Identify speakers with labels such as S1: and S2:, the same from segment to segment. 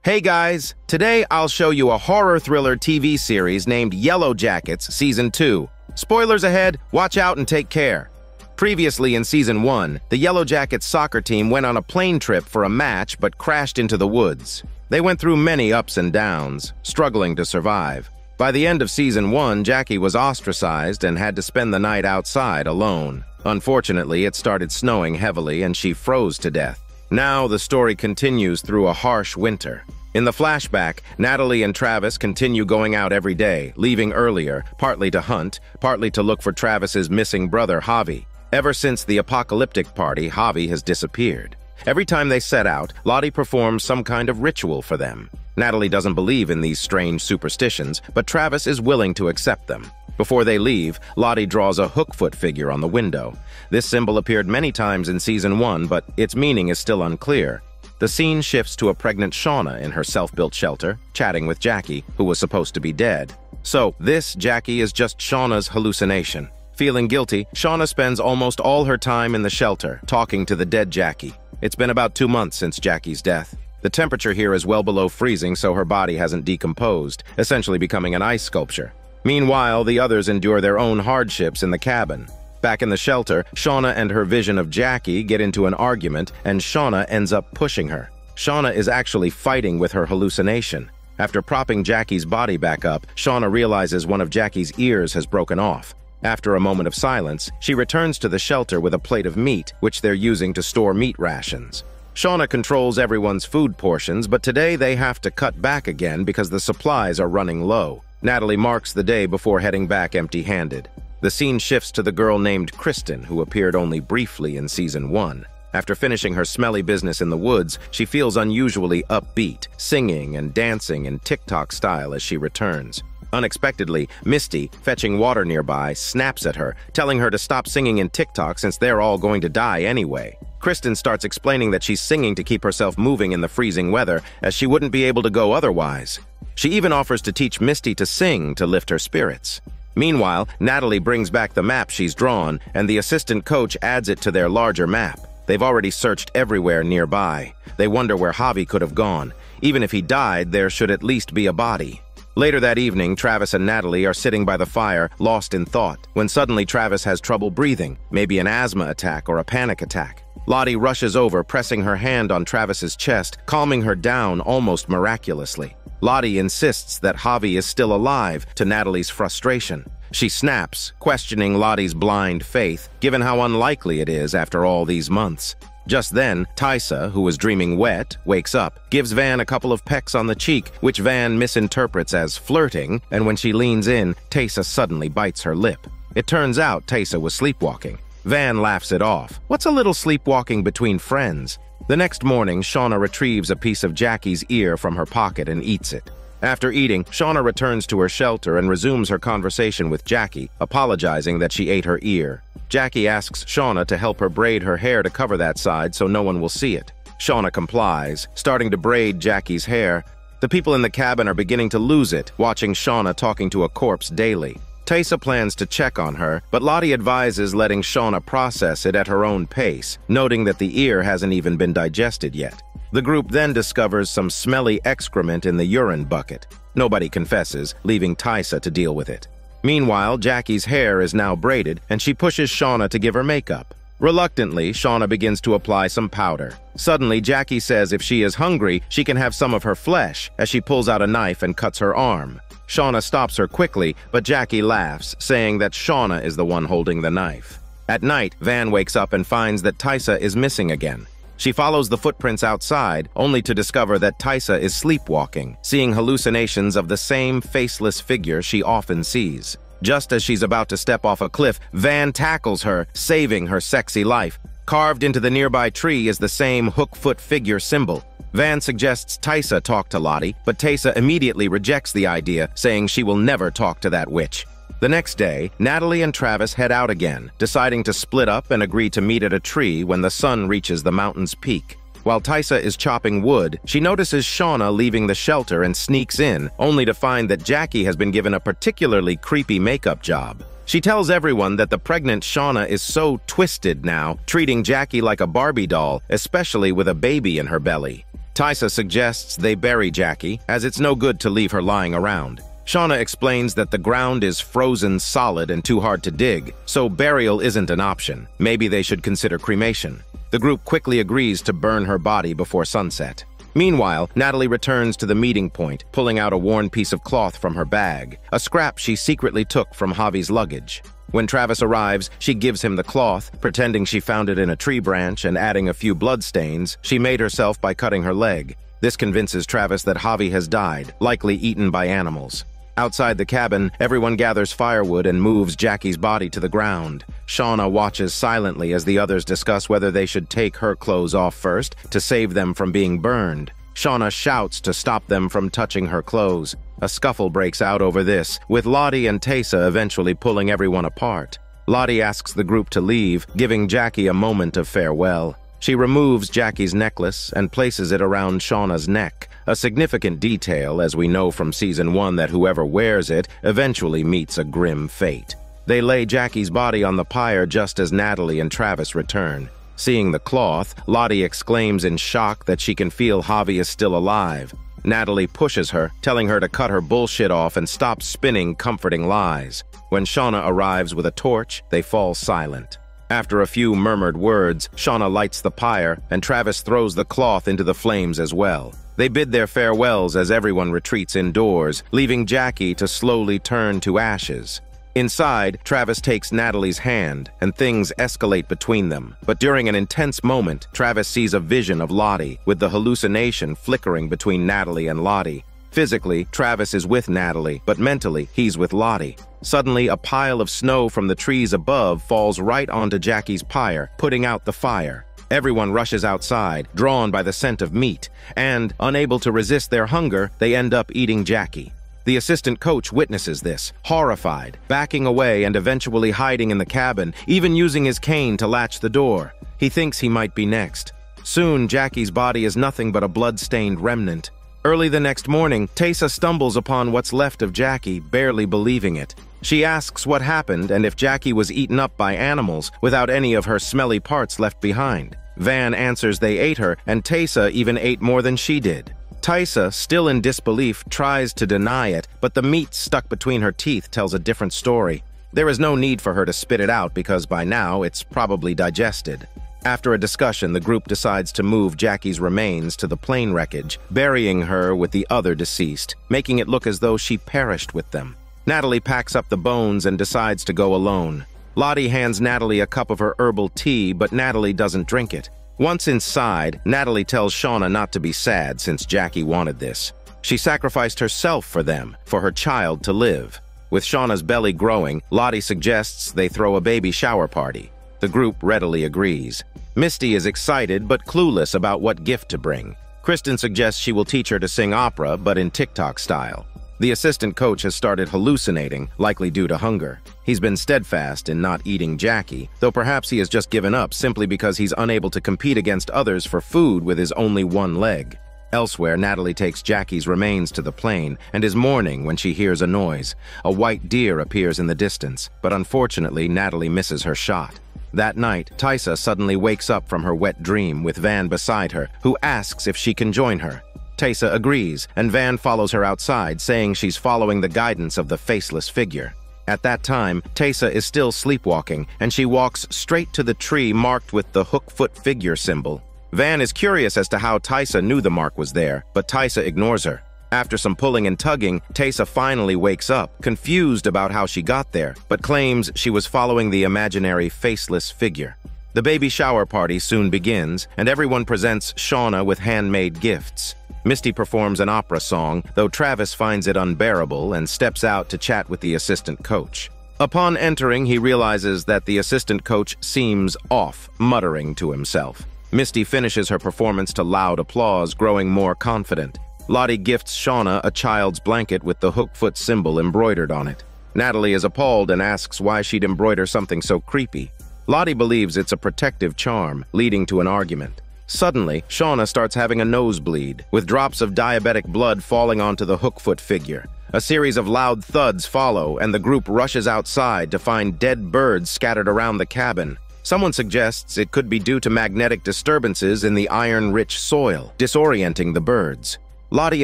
S1: Hey guys, today I'll show you a horror thriller TV series named Yellowjackets Season 2. Spoilers ahead, watch out and take care. Previously in Season 1, the Yellowjackets soccer team went on a plane trip for a match but crashed into the woods. They went through many ups and downs, struggling to survive. By the end of Season 1, Jackie was ostracized and had to spend the night outside alone. Unfortunately, it started snowing heavily and she froze to death. Now the story continues through a harsh winter. In the flashback, Natalie and Travis continue going out every day, leaving earlier, partly to hunt, partly to look for Travis's missing brother, Javi. Ever since the apocalyptic party, Javi has disappeared. Every time they set out, Lottie performs some kind of ritual for them. Natalie doesn't believe in these strange superstitions, but Travis is willing to accept them. Before they leave, Lottie draws a hookfoot figure on the window. This symbol appeared many times in Season 1, but its meaning is still unclear. The scene shifts to a pregnant Shauna in her self-built shelter, chatting with Jackie, who was supposed to be dead. So, this Jackie is just Shauna's hallucination. Feeling guilty, Shauna spends almost all her time in the shelter, talking to the dead Jackie. It's been about 2 months since Jackie's death. The temperature here is well below freezing, so her body hasn't decomposed, essentially becoming an ice sculpture. Meanwhile, the others endure their own hardships in the cabin. Back in the shelter, Shauna and her vision of Jackie get into an argument, and Shauna ends up pushing her. Shauna is actually fighting with her hallucination. After propping Jackie's body back up, Shauna realizes one of Jackie's ears has broken off. After a moment of silence, she returns to the shelter with a plate of meat, which they're using to store meat rations. Shauna controls everyone's food portions, but today they have to cut back again because the supplies are running low. Natalie marks the day before heading back empty-handed. The scene shifts to the girl named Kristen, who appeared only briefly in Season 1. After finishing her smelly business in the woods, she feels unusually upbeat, singing and dancing in TikTok style as she returns. Unexpectedly, Misty, fetching water nearby, snaps at her, telling her to stop singing in TikTok since they're all going to die anyway. Kristen starts explaining that she's singing to keep herself moving in the freezing weather, as she wouldn't be able to go otherwise. She even offers to teach Misty to sing to lift her spirits. Meanwhile, Natalie brings back the map she's drawn, and the assistant coach adds it to their larger map. They've already searched everywhere nearby. They wonder where Javi could have gone. Even if he died, there should at least be a body. Later that evening, Travis and Natalie are sitting by the fire, lost in thought, when suddenly Travis has trouble breathing, maybe an asthma attack or a panic attack. Lottie rushes over, pressing her hand on Travis's chest, calming her down almost miraculously. Lottie insists that Javi is still alive, to Natalie's frustration. She snaps, questioning Lottie's blind faith, given how unlikely it is after all these months. Just then, Tysa, who was dreaming wet, wakes up, gives Van a couple of pecks on the cheek, which Van misinterprets as flirting, and when she leans in, Tysa suddenly bites her lip. It turns out Tysa was sleepwalking. Van laughs it off. What's a little sleepwalking between friends? The next morning, Shauna retrieves a piece of Jackie's ear from her pocket and eats it. After eating, Shauna returns to her shelter and resumes her conversation with Jackie, apologizing that she ate her ear. Jackie asks Shauna to help her braid her hair to cover that side so no one will see it. Shauna complies, starting to braid Jackie's hair. The people in the cabin are beginning to lose it, watching Shauna talking to a corpse daily. Tysa plans to check on her, but Lottie advises letting Shauna process it at her own pace, noting that the ear hasn't even been digested yet. The group then discovers some smelly excrement in the urine bucket. Nobody confesses, leaving Tysa to deal with it. Meanwhile, Jackie's hair is now braided, and she pushes Shauna to give her makeup. Reluctantly, Shauna begins to apply some powder. Suddenly, Jackie says if she is hungry, she can have some of her flesh, as she pulls out a knife and cuts her arm. Shauna stops her quickly, but Jackie laughs, saying that Shauna is the one holding the knife. At night, Van wakes up and finds that Tysa is missing again. She follows the footprints outside, only to discover that Tysa is sleepwalking, seeing hallucinations of the same faceless figure she often sees. Just as she's about to step off a cliff, Van tackles her, saving her sexy life. Carved into the nearby tree is the same hook-foot figure symbol. Van suggests Tysa talk to Lottie, but Tysa immediately rejects the idea, saying she will never talk to that witch. The next day, Natalie and Travis head out again, deciding to split up and agree to meet at a tree when the sun reaches the mountain's peak. While Tysa is chopping wood, she notices Shauna leaving the shelter and sneaks in, only to find that Jackie has been given a particularly creepy makeup job. She tells everyone that the pregnant Shauna is so twisted now, treating Jackie like a Barbie doll, especially with a baby in her belly. Tysa suggests they bury Jackie, as it's no good to leave her lying around. Shauna explains that the ground is frozen solid and too hard to dig, so burial isn't an option. Maybe they should consider cremation. The group quickly agrees to burn her body before sunset. Meanwhile, Natalie returns to the meeting point, pulling out a worn piece of cloth from her bag, a scrap she secretly took from Javi's luggage. When Travis arrives, she gives him the cloth, pretending she found it in a tree branch and adding a few bloodstains she made herself by cutting her leg. This convinces Travis that Javi has died, likely eaten by animals. Outside the cabin, everyone gathers firewood and moves Jackie's body to the ground. Shauna watches silently as the others discuss whether they should take her clothes off first to save them from being burned. Shauna shouts to stop them from touching her clothes. A scuffle breaks out over this, with Lottie and Taysa eventually pulling everyone apart. Lottie asks the group to leave, giving Jackie a moment of farewell. She removes Jackie's necklace and places it around Shauna's neck, a significant detail as we know from Season 1 that whoever wears it eventually meets a grim fate. They lay Jackie's body on the pyre just as Natalie and Travis return. Seeing the cloth, Lottie exclaims in shock that she can feel Javi is still alive. Natalie pushes her, telling her to cut her bullshit off and stop spinning comforting lies. When Shauna arrives with a torch, they fall silent. After a few murmured words, Shauna lights the pyre, and Travis throws the cloth into the flames as well. They bid their farewells as everyone retreats indoors, leaving Jackie to slowly turn to ashes. Inside, Travis takes Natalie's hand, and things escalate between them. But during an intense moment, Travis sees a vision of Lottie, with the hallucination flickering between Natalie and Lottie. Physically, Travis is with Natalie, but mentally, he's with Lottie. Suddenly, a pile of snow from the trees above falls right onto Jackie's pyre, putting out the fire. Everyone rushes outside, drawn by the scent of meat, and, unable to resist their hunger, they end up eating Jackie. The assistant coach witnesses this, horrified, backing away and eventually hiding in the cabin, even using his cane to latch the door. He thinks he might be next. Soon, Jackie's body is nothing but a blood-stained remnant. Early the next morning, Taysa stumbles upon what's left of Jackie, barely believing it. She asks what happened and if Jackie was eaten up by animals without any of her smelly parts left behind. Van answers they ate her, and Taysa even ate more than she did. Taysa, still in disbelief, tries to deny it, but the meat stuck between her teeth tells a different story. There is no need for her to spit it out because by now it's probably digested. After a discussion, the group decides to move Jackie's remains to the plane wreckage, burying her with the other deceased, making it look as though she perished with them. Natalie packs up the bones and decides to go alone. Lottie hands Natalie a cup of her herbal tea, but Natalie doesn't drink it. Once inside, Natalie tells Shauna not to be sad since Jackie wanted this. She sacrificed herself for them, for her child to live. With Shauna's belly growing, Lottie suggests they throw a baby shower party. The group readily agrees. Misty is excited but clueless about what gift to bring. Kristen suggests she will teach her to sing opera, but in TikTok style. The assistant coach has started hallucinating, likely due to hunger. He's been steadfast in not eating Jackie, though perhaps he has just given up simply because he's unable to compete against others for food with his only one leg. Elsewhere, Natalie takes Jackie's remains to the plane and is mourning when she hears a noise. A white deer appears in the distance, but unfortunately, Natalie misses her shot. That night, Taysa suddenly wakes up from her wet dream with Van beside her, who asks if she can join her. Taysa agrees, and Van follows her outside, saying she's following the guidance of the faceless figure. At that time, Taysa is still sleepwalking, and she walks straight to the tree marked with the hook-foot figure symbol. Van is curious as to how Taysa knew the mark was there, but Taysa ignores her. After some pulling and tugging, Taysa finally wakes up, confused about how she got there, but claims she was following the imaginary faceless figure. The baby shower party soon begins, and everyone presents Shauna with handmade gifts. Misty performs an opera song, though Travis finds it unbearable and steps out to chat with the assistant coach. Upon entering, he realizes that the assistant coach seems off, muttering to himself. Misty finishes her performance to loud applause, growing more confident. Lottie gifts Shauna a child's blanket with the hook-foot symbol embroidered on it. Natalie is appalled and asks why she'd embroider something so creepy. Lottie believes it's a protective charm, leading to an argument. Suddenly, Shauna starts having a nosebleed, with drops of diabetic blood falling onto the Hookfoot figure. A series of loud thuds follow, and the group rushes outside to find dead birds scattered around the cabin. Someone suggests it could be due to magnetic disturbances in the iron-rich soil, disorienting the birds. Lottie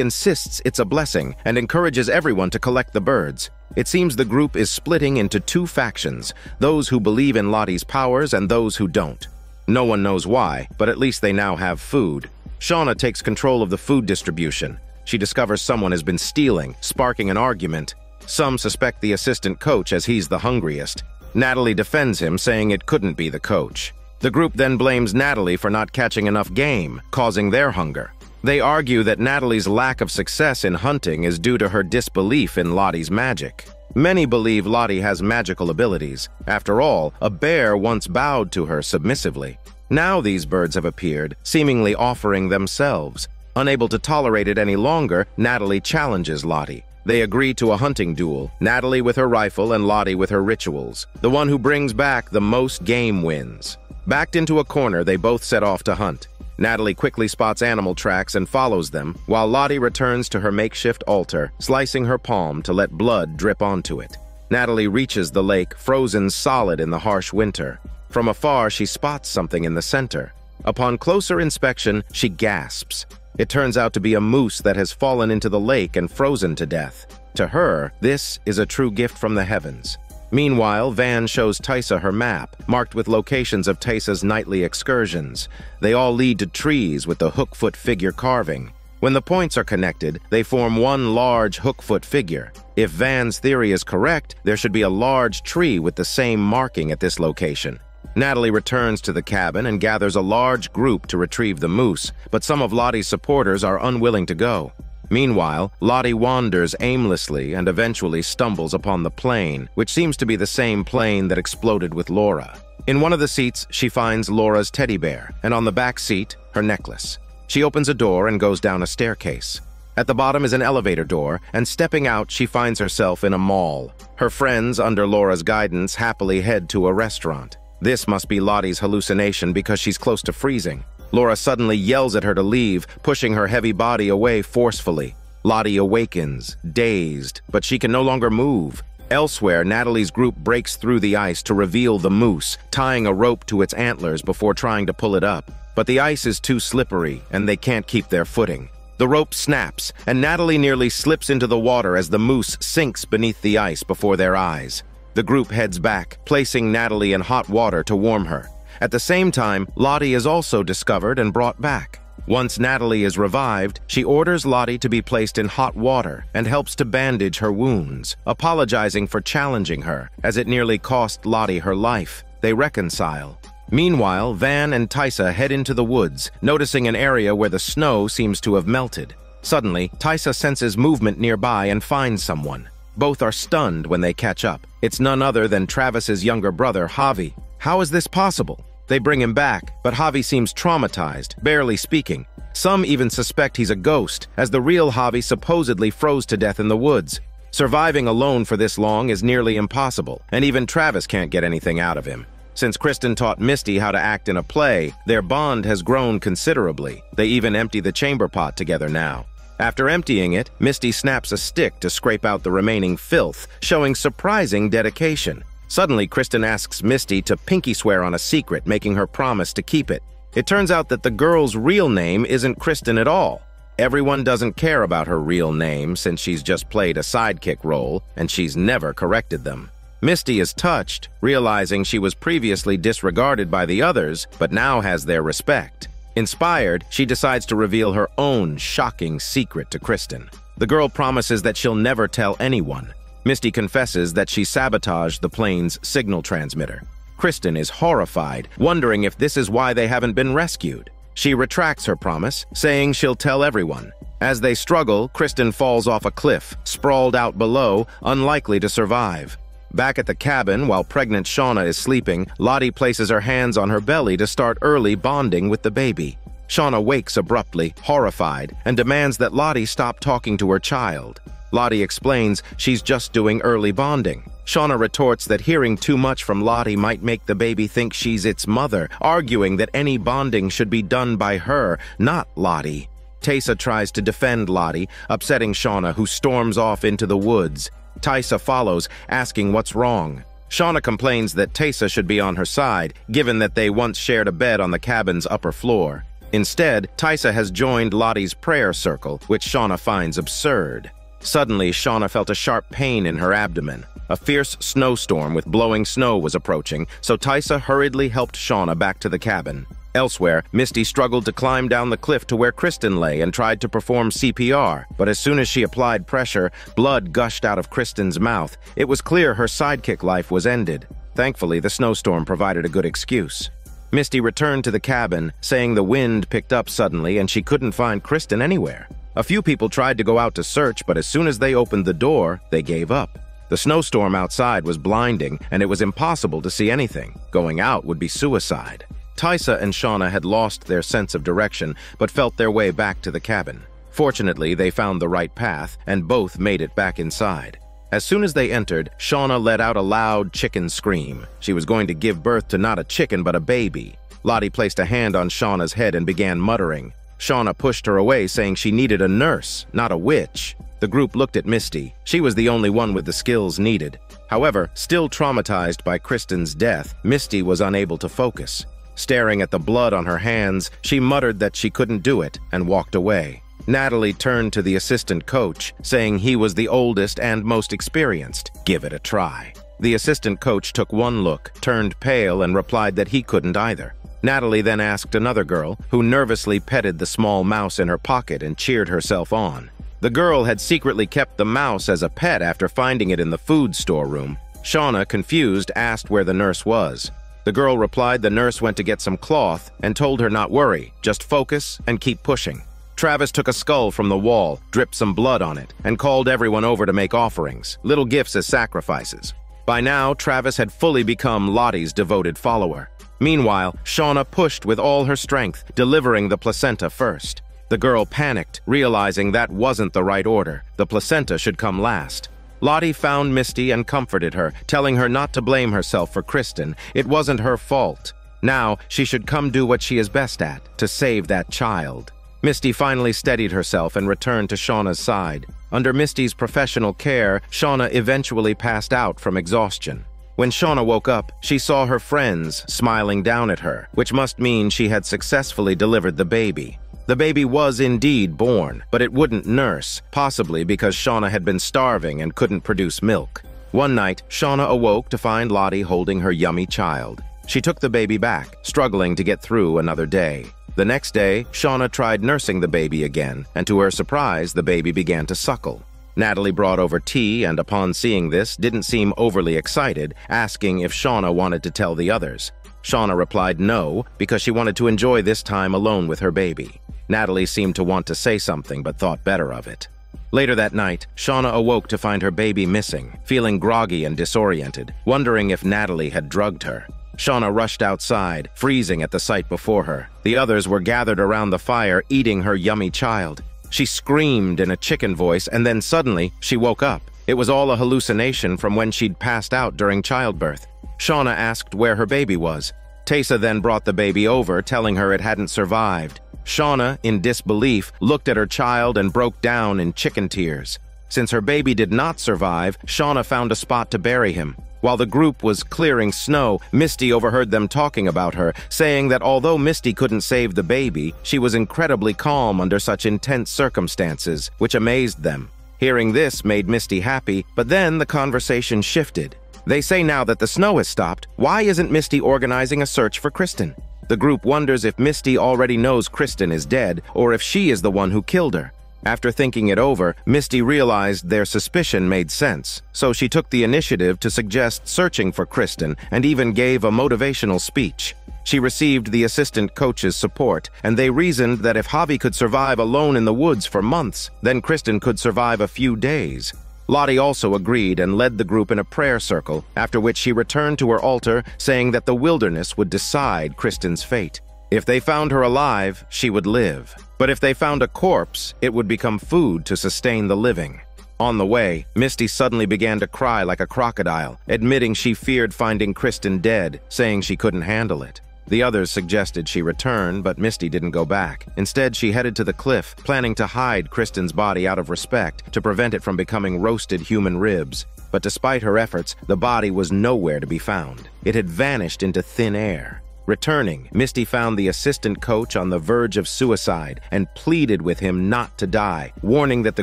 S1: insists it's a blessing and encourages everyone to collect the birds. It seems the group is splitting into two factions, those who believe in Lottie's powers and those who don't. No one knows why, but at least they now have food. Shauna takes control of the food distribution. She discovers someone has been stealing, sparking an argument. Some suspect the assistant coach as he's the hungriest. Natalie defends him, saying it couldn't be the coach. The group then blames Natalie for not catching enough game, causing their hunger. They argue that Natalie's lack of success in hunting is due to her disbelief in Lottie's magic. Many believe Lottie has magical abilities. After all, a bear once bowed to her submissively. Now these birds have appeared, seemingly offering themselves. Unable to tolerate it any longer, Natalie challenges Lottie. They agree to a hunting duel, Natalie with her rifle and Lottie with her rituals. The one who brings back the most game wins. Backed into a corner, they both set off to hunt. Natalie quickly spots animal tracks and follows them, while Lottie returns to her makeshift altar, slicing her palm to let blood drip onto it. Natalie reaches the lake, frozen solid in the harsh winter. From afar, she spots something in the center. Upon closer inspection, she gasps. It turns out to be a moose that has fallen into the lake and frozen to death. To her, this is a true gift from the heavens. Meanwhile, Van shows Tysa her map, marked with locations of Tysa's nightly excursions. They all lead to trees with the Hookfoot figure carving. When the points are connected, they form one large Hookfoot figure. If Van's theory is correct, there should be a large tree with the same marking at this location. Natalie returns to the cabin and gathers a large group to retrieve the moose, but some of Lottie's supporters are unwilling to go. Meanwhile, Lottie wanders aimlessly and eventually stumbles upon the plane, which seems to be the same plane that exploded with Laura. In one of the seats, she finds Laura's teddy bear, and on the back seat, her necklace. She opens a door and goes down a staircase. At the bottom is an elevator door, and stepping out, she finds herself in a mall. Her friends, under Laura's guidance, happily head to a restaurant. This must be Lottie's hallucination because she's close to freezing. Laura suddenly yells at her to leave, pushing her heavy body away forcefully. Lottie awakens, dazed, but she can no longer move. Elsewhere, Natalie's group breaks through the ice to reveal the moose, tying a rope to its antlers before trying to pull it up. But the ice is too slippery, and they can't keep their footing. The rope snaps, and Natalie nearly slips into the water as the moose sinks beneath the ice before their eyes. The group heads back, placing Natalie in hot water to warm her. At the same time, Lottie is also discovered and brought back. Once Natalie is revived, she orders Lottie to be placed in hot water and helps to bandage her wounds, apologizing for challenging her, as it nearly cost Lottie her life. They reconcile. Meanwhile, Van and Tysa head into the woods, noticing an area where the snow seems to have melted. Suddenly, Tysa senses movement nearby and finds someone. Both are stunned when they catch up. It's none other than Travis's younger brother, Javi. How is this possible? They bring him back, but Javi seems traumatized, barely speaking. Some even suspect he's a ghost, as the real Javi supposedly froze to death in the woods. Surviving alone for this long is nearly impossible, and even Travis can't get anything out of him. Since Kristen taught Misty how to act in a play, their bond has grown considerably. They even empty the chamber pot together now. After emptying it, Misty snaps a stick to scrape out the remaining filth, showing surprising dedication. Suddenly, Kristen asks Misty to pinky swear on a secret, making her promise to keep it. It turns out that the girl's real name isn't Kristen at all. Everyone doesn't care about her real name since she's just played a sidekick role, and she's never corrected them. Misty is touched, realizing she was previously disregarded by the others, but now has their respect. Inspired, she decides to reveal her own shocking secret to Kristen. The girl promises that she'll never tell anyone. Misty confesses that she sabotaged the plane's signal transmitter. Kristen is horrified, wondering if this is why they haven't been rescued. She retracts her promise, saying she'll tell everyone. As they struggle, Kristen falls off a cliff, sprawled out below, unlikely to survive. Back at the cabin, while pregnant Shauna is sleeping, Lottie places her hands on her belly to start early bonding with the baby. Shauna wakes abruptly, horrified, and demands that Lottie stop talking to her child. Lottie explains she's just doing early bonding. Shauna retorts that hearing too much from Lottie might make the baby think she's its mother, arguing that any bonding should be done by her, not Lottie. Taysa tries to defend Lottie, upsetting Shauna, who storms off into the woods. Taysa follows, asking what's wrong. Shauna complains that Taysa should be on her side, given that they once shared a bed on the cabin's upper floor. Instead, Taysa has joined Lottie's prayer circle, which Shauna finds absurd. Suddenly, Shauna felt a sharp pain in her abdomen. A fierce snowstorm with blowing snow was approaching, so Taysa hurriedly helped Shauna back to the cabin. Elsewhere, Misty struggled to climb down the cliff to where Kristen lay and tried to perform CPR, but as soon as she applied pressure, blood gushed out of Kristen's mouth. It was clear her sidekick life was ended. Thankfully, the snowstorm provided a good excuse. Misty returned to the cabin, saying the wind picked up suddenly and she couldn't find Kristen anywhere. A few people tried to go out to search, but as soon as they opened the door, they gave up. The snowstorm outside was blinding, and it was impossible to see anything. Going out would be suicide. Taysa and Shauna had lost their sense of direction, but felt their way back to the cabin. Fortunately, they found the right path, and both made it back inside. As soon as they entered, Shauna let out a loud chicken scream. She was going to give birth to not a chicken, but a baby. Lottie placed a hand on Shauna's head and began muttering. Shauna pushed her away, saying she needed a nurse, not a witch. The group looked at Misty. She was the only one with the skills needed. However, still traumatized by Kristen's death, Misty was unable to focus. Staring at the blood on her hands, she muttered that she couldn't do it and walked away. Natalie turned to the assistant coach, saying he was the oldest and most experienced. Give it a try. The assistant coach took one look, turned pale, and replied that he couldn't either. Natalie then asked another girl, who nervously petted the small mouse in her pocket and cheered herself on. The girl had secretly kept the mouse as a pet after finding it in the food storeroom. Shauna, confused, asked where the nurse was. The girl replied the nurse went to get some cloth and told her not worry, just focus and keep pushing. Travis took a skull from the wall, dripped some blood on it, and called everyone over to make offerings, little gifts as sacrifices. By now, Travis had fully become Lottie's devoted follower. Meanwhile, Shauna pushed with all her strength, delivering the placenta first. The girl panicked, realizing that wasn't the right order. The placenta should come last. Lottie found Misty and comforted her, telling her not to blame herself for Kristen. It wasn't her fault. Now, she should come do what she is best at, to save that child. Misty finally steadied herself and returned to Shauna's side. Under Misty's professional care, Shauna eventually passed out from exhaustion. When Shauna woke up, she saw her friends smiling down at her, which must mean she had successfully delivered the baby. The baby was indeed born, but it wouldn't nurse, possibly because Shauna had been starving and couldn't produce milk. One night, Shauna awoke to find Lottie holding her yummy child. She took the baby back, struggling to get through another day. The next day, Shauna tried nursing the baby again, and to her surprise, the baby began to suckle. Natalie brought over tea and, upon seeing this, didn't seem overly excited, asking if Shauna wanted to tell the others. Shauna replied no, because she wanted to enjoy this time alone with her baby. Natalie seemed to want to say something, but thought better of it. Later that night, Shauna awoke to find her baby missing, feeling groggy and disoriented, wondering if Natalie had drugged her. Shauna rushed outside, freezing at the sight before her. The others were gathered around the fire, eating her yummy child. She screamed in a chicken voice, and then suddenly, she woke up. It was all a hallucination from when she'd passed out during childbirth. Shauna asked where her baby was. Taysa then brought the baby over, telling her it hadn't survived. Shauna, in disbelief, looked at her child and broke down in chicken tears. Since her baby did not survive, Shauna found a spot to bury him. While the group was clearing snow, Misty overheard them talking about her, saying that although Misty couldn't save the baby, she was incredibly calm under such intense circumstances, which amazed them. Hearing this made Misty happy, but then the conversation shifted. They say now that the snow has stopped, why isn't Misty organizing a search for Kristen? The group wonders if Misty already knows Kristen is dead, or if she is the one who killed her. After thinking it over, Misty realized their suspicion made sense, so she took the initiative to suggest searching for Kristen and even gave a motivational speech. She received the assistant coach's support, and they reasoned that if Javi could survive alone in the woods for months, then Kristen could survive a few days. Lottie also agreed and led the group in a prayer circle, after which she returned to her altar, saying that the wilderness would decide Kristen's fate. If they found her alive, she would live. But if they found a corpse, it would become food to sustain the living. On the way, Misty suddenly began to cry like a crocodile, admitting she feared finding Kristen dead, saying she couldn't handle it. The others suggested she return, but Misty didn't go back. Instead, she headed to the cliff, planning to hide Kristen's body out of respect to prevent it from becoming roasted human ribs. But despite her efforts, the body was nowhere to be found. It had vanished into thin air. Returning, Misty found the assistant coach on the verge of suicide and pleaded with him not to die, warning that the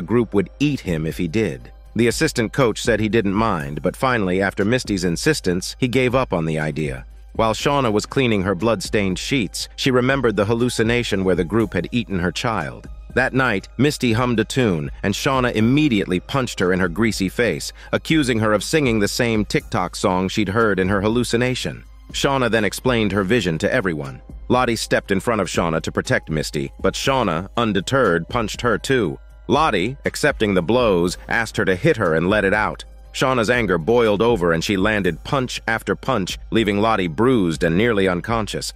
S1: group would eat him if he did. The assistant coach said he didn't mind, but finally, after Misty's insistence, he gave up on the idea. While Shauna was cleaning her blood-stained sheets, she remembered the hallucination where the group had eaten her child. That night, Misty hummed a tune, and Shauna immediately punched her in her greasy face, accusing her of singing the same TikTok song she'd heard in her hallucination. Shauna then explained her vision to everyone. Lottie stepped in front of Shauna to protect Misty, but Shauna, undeterred, punched her too. Lottie, accepting the blows, asked her to hit her and let it out. Shauna's anger boiled over and she landed punch after punch, leaving Lottie bruised and nearly unconscious.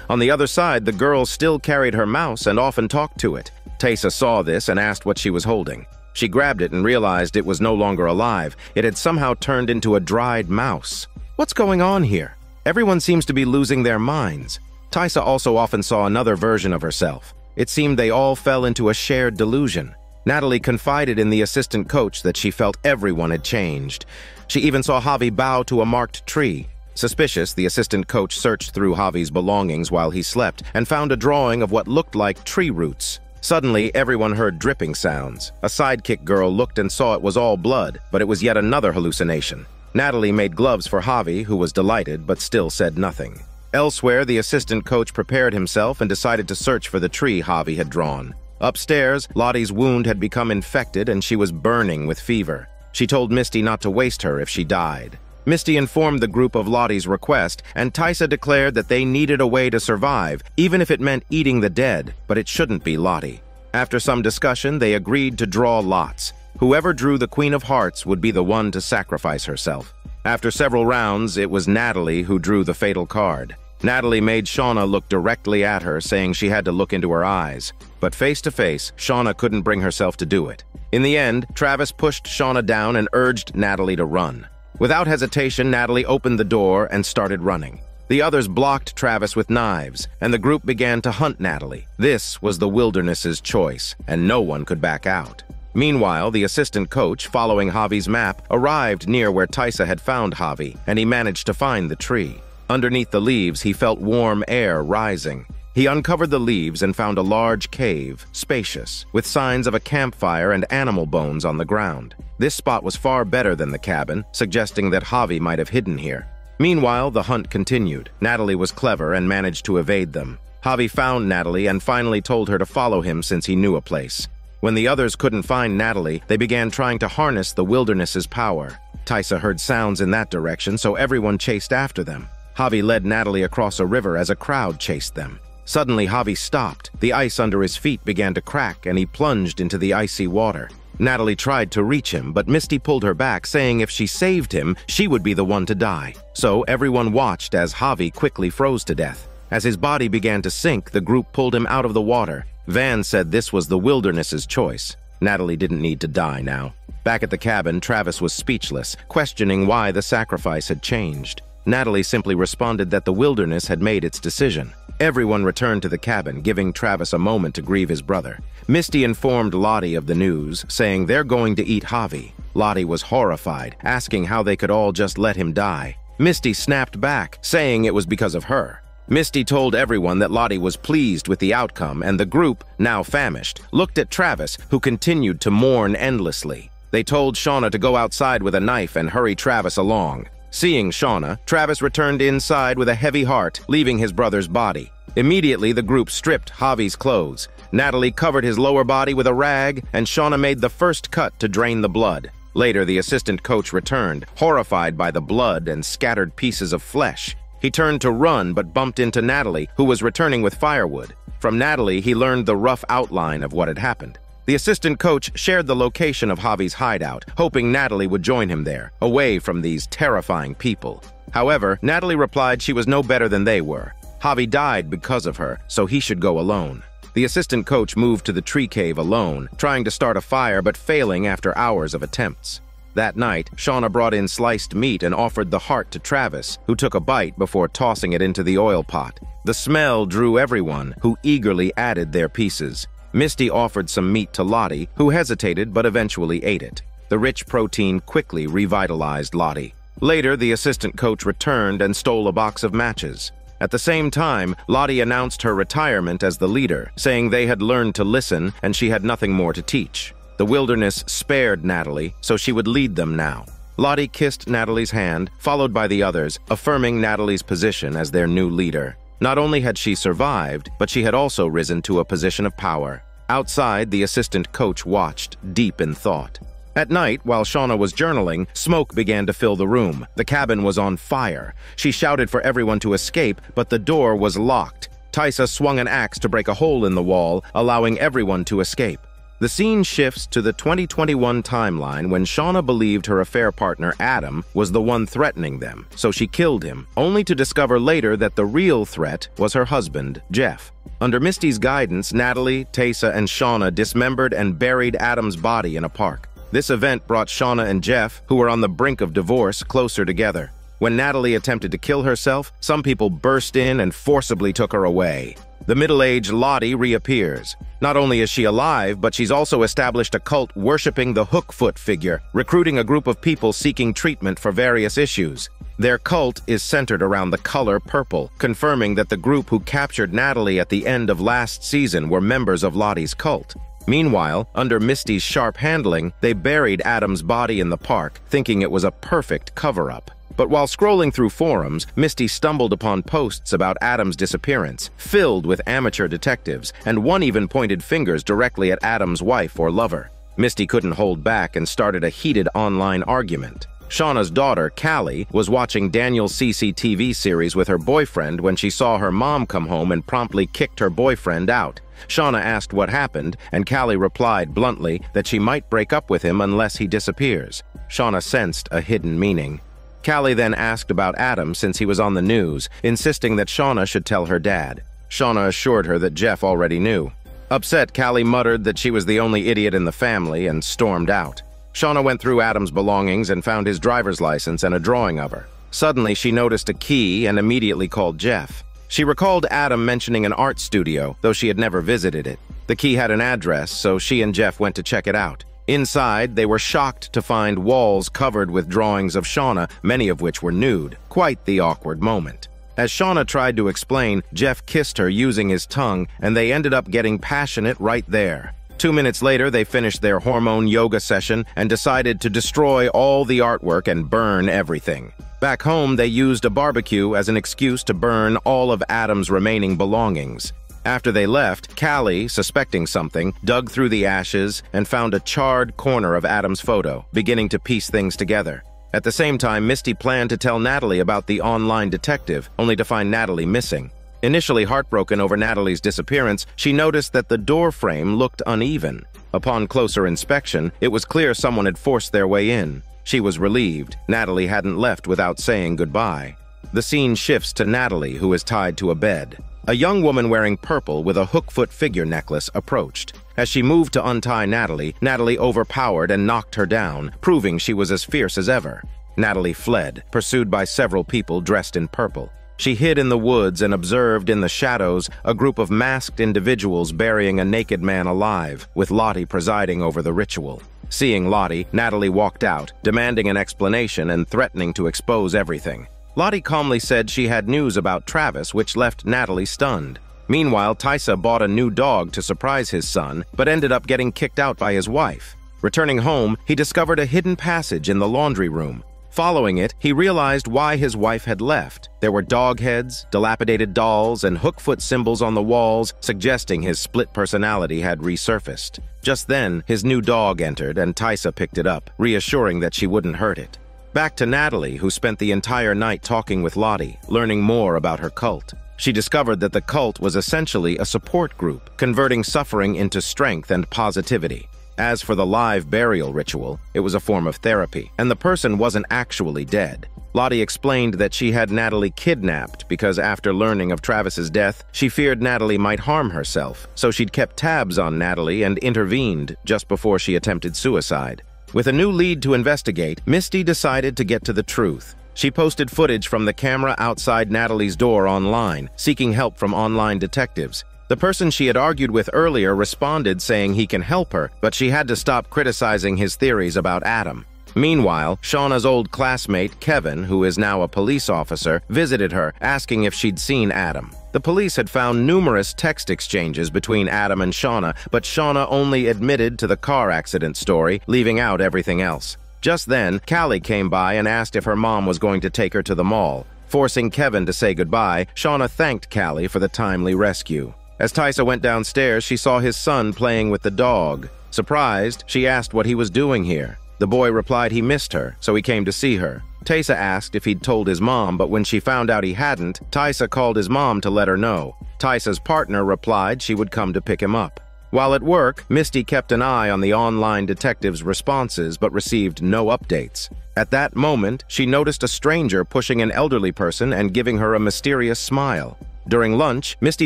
S1: On the other side, the girl still carried her mouse and often talked to it. Taysa saw this and asked what she was holding. She grabbed it and realized it was no longer alive. It had somehow turned into a dried mouse. What's going on here? Everyone seems to be losing their minds. Taysa also often saw another version of herself. It seemed they all fell into a shared delusion. Natalie confided in the assistant coach that she felt everyone had changed. She even saw Javi bow to a marked tree. Suspicious, the assistant coach searched through Javi's belongings while he slept and found a drawing of what looked like tree roots. Suddenly, everyone heard dripping sounds. A sidekick girl looked and saw it was all blood, but it was yet another hallucination. Natalie made gloves for Javi, who was delighted but still said nothing. Elsewhere, the assistant coach prepared himself and decided to search for the tree Javi had drawn. Upstairs, Lottie's wound had become infected and she was burning with fever. She told Misty not to waste her if she died. Misty informed the group of Lottie's request, and Taysa declared that they needed a way to survive, even if it meant eating the dead, but it shouldn't be Lottie. After some discussion, they agreed to draw lots. Whoever drew the Queen of Hearts would be the one to sacrifice herself. After several rounds, it was Natalie who drew the fatal card. Natalie made Shauna look directly at her, saying she had to look into her eyes. But face to face, Shauna couldn't bring herself to do it. In the end, Travis pushed Shauna down and urged Natalie to run. Without hesitation, Natalie opened the door and started running. The others blocked Travis with knives, and the group began to hunt Natalie. This was the wilderness's choice, and no one could back out. Meanwhile, the assistant coach, following Javi's map, arrived near where Taysa had found Javi, and he managed to find the tree. Underneath the leaves, he felt warm air rising. He uncovered the leaves and found a large cave, spacious, with signs of a campfire and animal bones on the ground. This spot was far better than the cabin, suggesting that Javi might have hidden here. Meanwhile, the hunt continued. Natalie was clever and managed to evade them. Javi found Natalie and finally told her to follow him since he knew a place. When the others couldn't find Natalie, they began trying to harness the wilderness's power. Taysa heard sounds in that direction, so everyone chased after them. Javi led Natalie across a river as a crowd chased them. Suddenly, Javi stopped. The ice under his feet began to crack, and he plunged into the icy water. Natalie tried to reach him, but Misty pulled her back, saying if she saved him, she would be the one to die. So everyone watched as Javi quickly froze to death. As his body began to sink, the group pulled him out of the water. Van said this was the wilderness's choice. Natalie didn't need to die now. Back at the cabin, Travis was speechless, questioning why the sacrifice had changed. Natalie simply responded that the wilderness had made its decision. Everyone returned to the cabin, giving Travis a moment to grieve his brother. Misty informed Lottie of the news, saying they're going to eat Javi. Lottie was horrified, asking how they could all just let him die. Misty snapped back, saying it was because of her. Misty told everyone that Lottie was pleased with the outcome, and the group, now famished, looked at Travis, who continued to mourn endlessly. They told Shauna to go outside with a knife and hurry Travis along. Seeing Shauna, Travis returned inside with a heavy heart, leaving his brother's body. Immediately, the group stripped Javi's clothes. Natalie covered his lower body with a rag, and Shauna made the first cut to drain the blood. Later, the assistant coach returned, horrified by the blood and scattered pieces of flesh. He turned to run, but bumped into Natalie, who was returning with firewood. From Natalie, he learned the rough outline of what had happened. The assistant coach shared the location of Javi's hideout, hoping Natalie would join him there, away from these terrifying people. However, Natalie replied she was no better than they were. Javi died because of her, so he should go alone. The The assistant coach moved to the tree cave alone, trying to start a fire but failing after hours of attempts. That night, Shauna brought in sliced meat and offered the heart to Travis, who took a bite before tossing it into the oil pot. The smell drew everyone, who eagerly added their pieces. Misty offered some meat to Lottie, who hesitated but eventually ate it. The rich protein quickly revitalized Lottie. Later, the assistant coach returned and stole a box of matches. At the same time, Lottie announced her retirement as the leader, saying they had learned to listen and she had nothing more to teach. The wilderness spared Natalie, so she would lead them now. Lottie kissed Natalie's hand, followed by the others, affirming Natalie's position as their new leader. Not only had she survived, but she had also risen to a position of power. Outside, the assistant coach watched, deep in thought. At night, while Shauna was journaling, smoke began to fill the room. The cabin was on fire. She shouted for everyone to escape, but the door was locked. Tysa swung an axe to break a hole in the wall, allowing everyone to escape. The scene shifts to the 2021 timeline when Shauna believed her affair partner Adam was the one threatening them, so she killed him, only to discover later that the real threat was her husband, Jeff. Under Misty's guidance, Natalie, Tysa, and Shauna dismembered and buried Adam's body in a park. This event brought Shauna and Jeff, who were on the brink of divorce, closer together. When Natalie attempted to kill herself, some people burst in and forcibly took her away. The middle-aged Lottie reappears. Not only is she alive, but she's also established a cult worshipping the Hookfoot figure, recruiting a group of people seeking treatment for various issues. Their cult is centered around the color purple, confirming that the group who captured Natalie at the end of last season were members of Lottie's cult. Meanwhile, under Misty's sharp handling, they buried Adam's body in the park, thinking it was a perfect cover-up. But while scrolling through forums, Misty stumbled upon posts about Adam's disappearance, filled with amateur detectives, and one even pointed fingers directly at Adam's wife or lover. Misty couldn't hold back and started a heated online argument. Shauna's daughter, Callie, was watching Daniel's CCTV series with her boyfriend when she saw her mom come home and promptly kicked her boyfriend out. Shauna asked what happened, and Callie replied bluntly that she might break up with him unless he disappears. Shauna sensed a hidden meaning. Callie then asked about Adam since he was on the news, insisting that Shauna should tell her dad. Shauna assured her that Jeff already knew. Upset, Callie muttered that she was the only idiot in the family and stormed out. Shauna went through Adam's belongings and found his driver's license and a drawing of her. Suddenly, she noticed a key and immediately called Jeff. She recalled Adam mentioning an art studio, though she had never visited it. The key had an address, so she and Jeff went to check it out. Inside, they were shocked to find walls covered with drawings of Shauna, many of which were nude. Quite the awkward moment. As Shauna tried to explain, Jeff kissed her using his tongue, and they ended up getting passionate right there. 2 minutes later, they finished their hormone yoga session and decided to destroy all the artwork and burn everything. Back home, they used a barbecue as an excuse to burn all of Adam's remaining belongings. After they left, Callie, suspecting something, dug through the ashes and found a charred corner of Adam's photo, beginning to piece things together. At the same time, Misty planned to tell Natalie about the online detective, only to find Natalie missing. Initially heartbroken over Natalie's disappearance, she noticed that the door frame looked uneven. Upon closer inspection, it was clear someone had forced their way in. She was relieved. Natalie hadn't left without saying goodbye. The scene shifts to Natalie, who is tied to a bed. A young woman wearing purple with a Hookfoot figure necklace approached. As she moved to untie Natalie, Natalie overpowered and knocked her down, proving she was as fierce as ever. Natalie fled, pursued by several people dressed in purple. She hid in the woods and observed in the shadows a group of masked individuals burying a naked man alive, with Lottie presiding over the ritual. Seeing Lottie, Natalie walked out, demanding an explanation and threatening to expose everything. Lottie calmly said she had news about Travis, which left Natalie stunned. Meanwhile, Tysa bought a new dog to surprise his son, but ended up getting kicked out by his wife. Returning home, he discovered a hidden passage in the laundry room. Following it, he realized why his wife had left. There were dog heads, dilapidated dolls, and Hookfoot symbols on the walls, suggesting his split personality had resurfaced. Just then, his new dog entered, and Tysa picked it up, reassuring that she wouldn't hurt it. Back to Natalie, who spent the entire night talking with Lottie, learning more about her cult. She discovered that the cult was essentially a support group, converting suffering into strength and positivity. As for the live burial ritual, it was a form of therapy, and the person wasn't actually dead. Lottie explained that she had Natalie kidnapped because after learning of Travis's death, she feared Natalie might harm herself, so she'd kept tabs on Natalie and intervened just before she attempted suicide. With a new lead to investigate, Misty decided to get to the truth. She posted footage from the camera outside Natalie's door online, seeking help from online detectives. The person she had argued with earlier responded saying he can help her, but she had to stop criticizing his theories about Adam. Meanwhile, Shauna's old classmate, Kevin, who is now a police officer, visited her, asking if she'd seen Adam. The police had found numerous text exchanges between Adam and Shauna, but Shauna only admitted to the car accident story, leaving out everything else. Just then, Callie came by and asked if her mom was going to take her to the mall. Forcing Kevin to say goodbye, Shauna thanked Callie for the timely rescue. As Tysa went downstairs, she saw his son playing with the dog. Surprised, she asked what he was doing here. The boy replied he missed her, so he came to see her. Tysa asked if he'd told his mom, but when she found out he hadn't, Tysa called his mom to let her know. Tysa's partner replied she would come to pick him up. While at work, Misty kept an eye on the online detective's responses but received no updates. At that moment, she noticed a stranger pushing an elderly person and giving her a mysterious smile. During lunch, Misty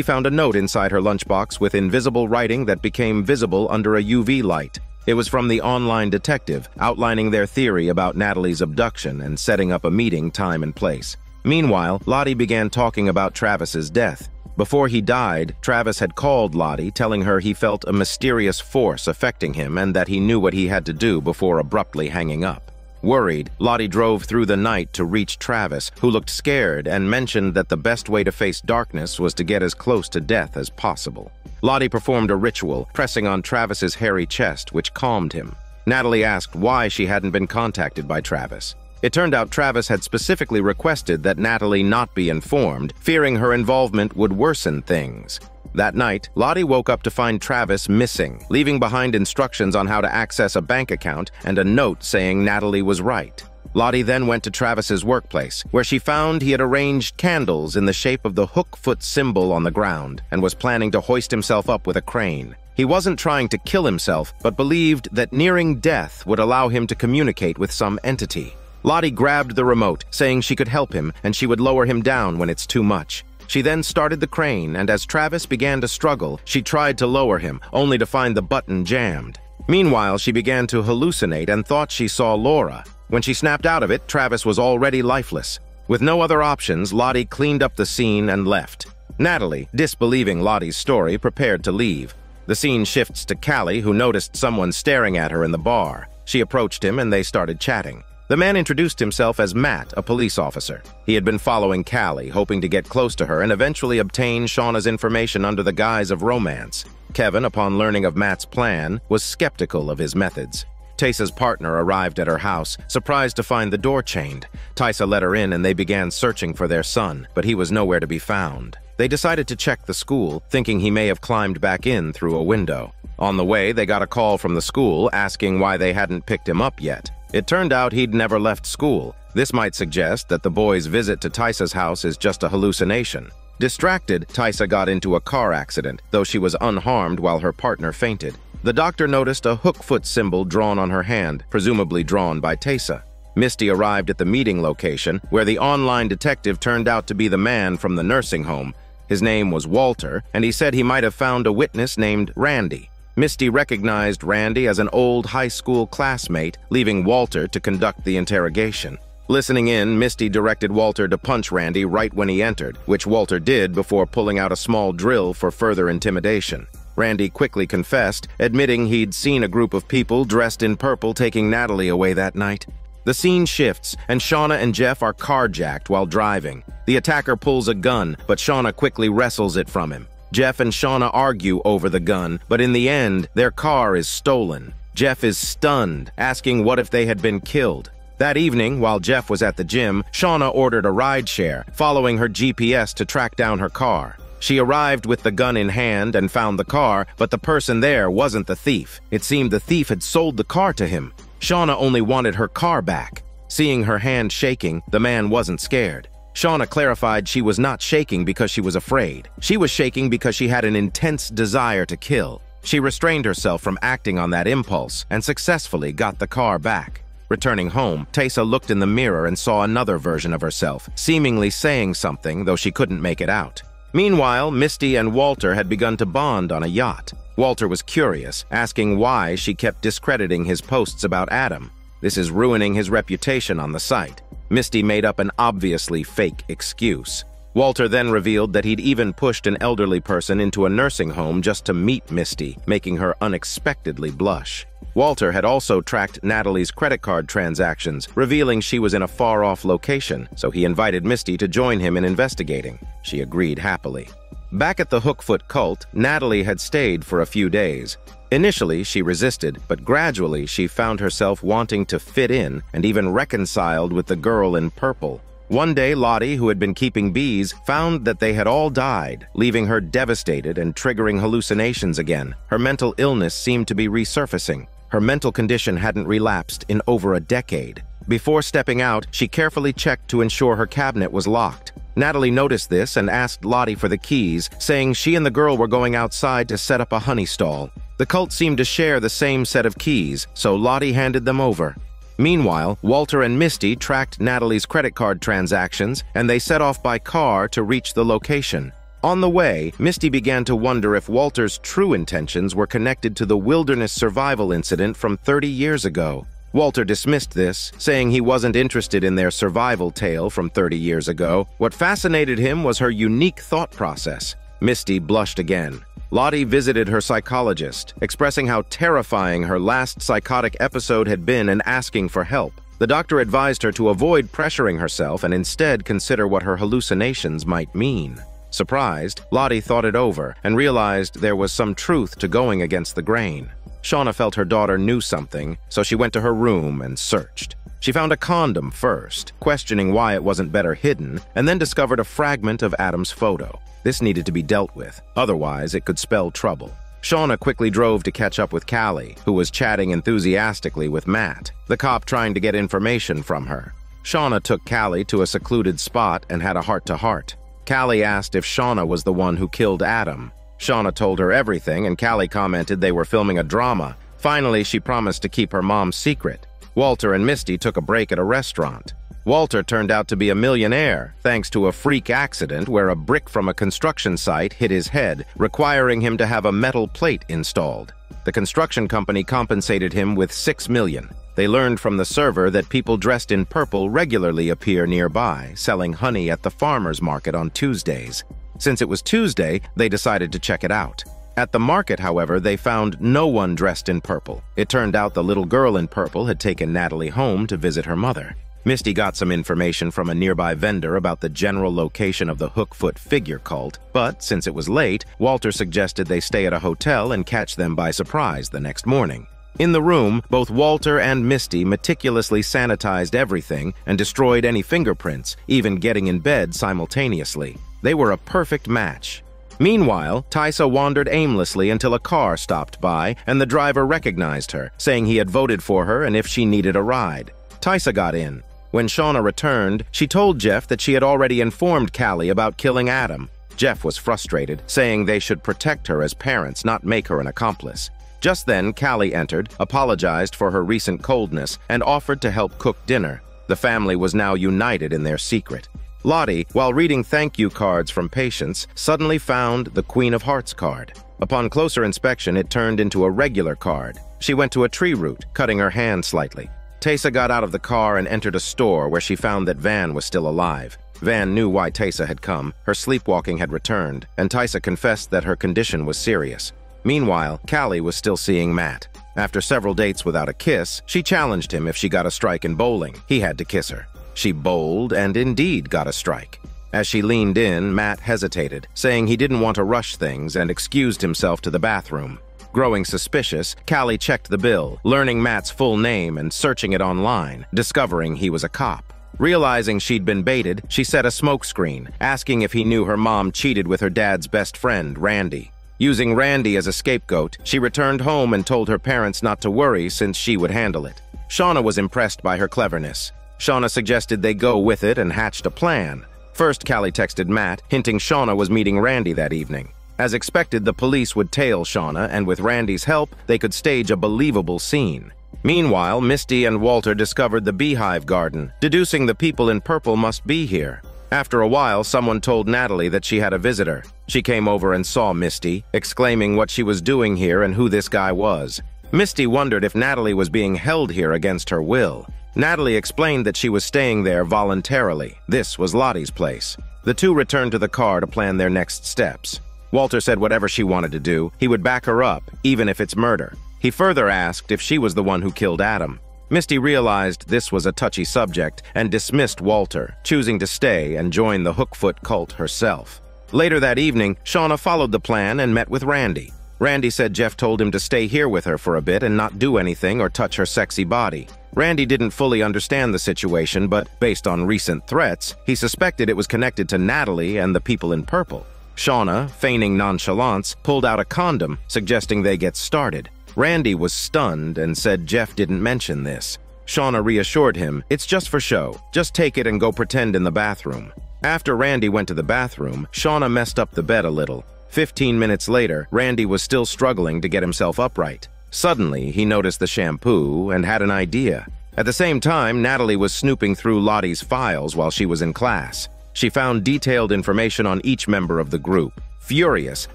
S1: found a note inside her lunchbox with invisible writing that became visible under a UV light. It was from the online detective, outlining their theory about Natalie's abduction and setting up a meeting time and place. Meanwhile, Lottie began talking about Travis's death. Before he died, Travis had called Lottie, telling her he felt a mysterious force affecting him and that he knew what he had to do before abruptly hanging up. Worried, Lottie drove through the night to reach Travis, who looked scared and mentioned that the best way to face darkness was to get as close to death as possible. Lottie performed a ritual, pressing on Travis's hairy chest, which calmed him. Natalie asked why she hadn't been contacted by Travis. It turned out Travis had specifically requested that Natalie not be informed, fearing her involvement would worsen things. That night, Lottie woke up to find Travis missing, leaving behind instructions on how to access a bank account and a note saying Natalie was right. Lottie then went to Travis's workplace, where she found he had arranged candles in the shape of the hook-foot symbol on the ground and was planning to hoist himself up with a crane. He wasn't trying to kill himself, but believed that nearing death would allow him to communicate with some entity. Lottie grabbed the remote, saying she could help him and she would lower him down when it's too much. She then started the crane, and as Travis began to struggle, she tried to lower him, only to find the button jammed. Meanwhile, she began to hallucinate and thought she saw Laura. When she snapped out of it, Travis was already lifeless. With no other options, Lottie cleaned up the scene and left. Natalie, disbelieving Lottie's story, prepared to leave. The scene shifts to Callie, who noticed someone staring at her in the bar. She approached him and they started chatting. The man introduced himself as Matt, a police officer. He had been following Callie, hoping to get close to her and eventually obtain Shauna's information under the guise of romance. Kevin, upon learning of Matt's plan, was skeptical of his methods. Tysa's partner arrived at her house, surprised to find the door chained. Tysa let her in and they began searching for their son, but he was nowhere to be found. They decided to check the school, thinking he may have climbed back in through a window. On the way, they got a call from the school asking why they hadn't picked him up yet. It turned out he'd never left school. This might suggest that the boy's visit to Tysa's house is just a hallucination. Distracted, Tysa got into a car accident, though she was unharmed while her partner fainted. The doctor noticed a hook-foot symbol drawn on her hand, presumably drawn by Tysa. Misty arrived at the meeting location, where the online detective turned out to be the man from the nursing home. His name was Walter, and he said he might have found a witness named Randy. Misty recognized Randy as an old high school classmate, leaving Walter to conduct the interrogation. Listening in, Misty directed Walter to punch Randy right when he entered, which Walter did before pulling out a small drill for further intimidation. Randy quickly confessed, admitting he'd seen a group of people dressed in purple taking Natalie away that night. The scene shifts, and Shauna and Jeff are carjacked while driving. The attacker pulls a gun, but Shauna quickly wrestles it from him. Jeff and Shauna argue over the gun, but in the end, their car is stolen. Jeff is stunned, asking what if they had been killed. That evening, while Jeff was at the gym, Shauna ordered a rideshare, following her GPS to track down her car. She arrived with the gun in hand and found the car, but the person there wasn't the thief. It seemed the thief had sold the car to him. Shauna only wanted her car back. Seeing her hand shaking, the man wasn't scared. Shauna clarified she was not shaking because she was afraid. She was shaking because she had an intense desire to kill. She restrained herself from acting on that impulse and successfully got the car back. Returning home, Taysa looked in the mirror and saw another version of herself, seemingly saying something, though she couldn't make it out. Meanwhile, Misty and Walter had begun to bond on a yacht. Walter was curious, asking why she kept discrediting his posts about Adam. This is ruining his reputation on the site. Misty made up an obviously fake excuse. Walter then revealed that he'd even pushed an elderly person into a nursing home just to meet Misty, making her unexpectedly blush. Walter had also tracked Natalie's credit card transactions, revealing she was in a far-off location, so he invited Misty to join him in investigating. She agreed happily. Back at the Hookfoot cult, Natalie had stayed for a few days. Initially, she resisted, but gradually she found herself wanting to fit in and even reconciled with the girl in purple. One day, Lottie, who had been keeping bees, found that they had all died, leaving her devastated and triggering hallucinations again. Her mental illness seemed to be resurfacing. Her mental condition hadn't relapsed in over a decade. Before stepping out, she carefully checked to ensure her cabinet was locked. Natalie noticed this and asked Lottie for the keys, saying she and the girl were going outside to set up a honey stall. The cult seemed to share the same set of keys, so Lottie handed them over. Meanwhile, Walter and Misty tracked Natalie's credit card transactions, and they set off by car to reach the location. On the way, Misty began to wonder if Walter's true intentions were connected to the wilderness survival incident from 30 years ago. Walter dismissed this, saying he wasn't interested in their survival tale from 30 years ago. What fascinated him was her unique thought process. Misty blushed again. Lottie visited her psychologist, expressing how terrifying her last psychotic episode had been and asking for help. The doctor advised her to avoid pressuring herself and instead consider what her hallucinations might mean. Surprised, Lottie thought it over and realized there was some truth to going against the grain. Shauna felt her daughter knew something, so she went to her room and searched. She found a condom first, questioning why it wasn't better hidden, and then discovered a fragment of Adam's photo. This needed to be dealt with, otherwise it could spell trouble. Shauna quickly drove to catch up with Callie, who was chatting enthusiastically with Matt, the cop trying to get information from her. Shauna took Callie to a secluded spot and had a heart-to-heart. Callie asked if Shauna was the one who killed Adam. Shauna told her everything, and Callie commented they were filming a drama. Finally, she promised to keep her mom's secret. Walter and Misty took a break at a restaurant. Walter turned out to be a millionaire, thanks to a freak accident where a brick from a construction site hit his head, requiring him to have a metal plate installed. The construction company compensated him with $6 million. They learned from the server that people dressed in purple regularly appear nearby, selling honey at the farmer's market on Tuesdays. Since it was Tuesday, they decided to check it out. At the market, however, they found no one dressed in purple. It turned out the little girl in purple had taken Natalie home to visit her mother. Misty got some information from a nearby vendor about the general location of the Hookfoot figure cult, but since it was late, Walter suggested they stay at a hotel and catch them by surprise the next morning. In the room, both Walter and Misty meticulously sanitized everything and destroyed any fingerprints, even getting in bed simultaneously. They were a perfect match. Meanwhile, Taysa wandered aimlessly until a car stopped by and the driver recognized her, saying he had voted for her and if she needed a ride. Taysa got in. When Shauna returned, she told Jeff that she had already informed Callie about killing Adam. Jeff was frustrated, saying they should protect her as parents, not make her an accomplice. Just then, Callie entered, apologized for her recent coldness, and offered to help cook dinner. The family was now united in their secret. Lottie, while reading thank you cards from patients, suddenly found the Queen of Hearts card. Upon closer inspection, it turned into a regular card. She went to a tree root, cutting her hand slightly. Taysa got out of the car and entered a store where she found that Van was still alive. Van knew why Taysa had come. Her sleepwalking had returned, and Taysa confessed that her condition was serious. Meanwhile, Callie was still seeing Matt. After several dates without a kiss, she challenged him if she got a strike in bowling. He had to kiss her. She bowled and indeed got a strike. As she leaned in, Matt hesitated, saying he didn't want to rush things and excused himself to the bathroom. Growing suspicious, Callie checked the bill, learning Matt's full name and searching it online, discovering he was a cop. Realizing she'd been baited, she set a smokescreen, asking if he knew her mom cheated with her dad's best friend, Randy. Using Randy as a scapegoat, she returned home and told her parents not to worry since she would handle it. Shauna was impressed by her cleverness. Shauna suggested they go with it and hatched a plan. First, Callie texted Matt, hinting Shauna was meeting Randy that evening. As expected, the police would tail Shauna, and with Randy's help, they could stage a believable scene. Meanwhile, Misty and Walter discovered the beehive garden, deducing the people in purple must be here. After a while, someone told Natalie that she had a visitor. She came over and saw Misty, exclaiming what she was doing here and who this guy was. Misty wondered if Natalie was being held here against her will. Natalie explained that she was staying there voluntarily. This was Lottie's place. The two returned to the car to plan their next steps. Walter said whatever she wanted to do, he would back her up, even if it's murder. He further asked if she was the one who killed Adam. Misty realized this was a touchy subject and dismissed Walter, choosing to stay and join the Hookfoot cult herself. Later that evening, Shauna followed the plan and met with Randy. Randy said Jeff told him to stay here with her for a bit and not do anything or touch her sexy body. Randy didn't fully understand the situation, but based on recent threats, he suspected it was connected to Natalie and the people in purple. Shauna, feigning nonchalance, pulled out a condom, suggesting they get started. Randy was stunned and said Jeff didn't mention this. Shauna reassured him, "It's just for show. Just take it and go pretend in the bathroom." After Randy went to the bathroom, Shauna messed up the bed a little. 15 minutes later, Randy was still struggling to get himself upright. Suddenly, he noticed the shampoo and had an idea. At the same time, Natalie was snooping through Lottie's files while she was in class. She found detailed information on each member of the group. Furious,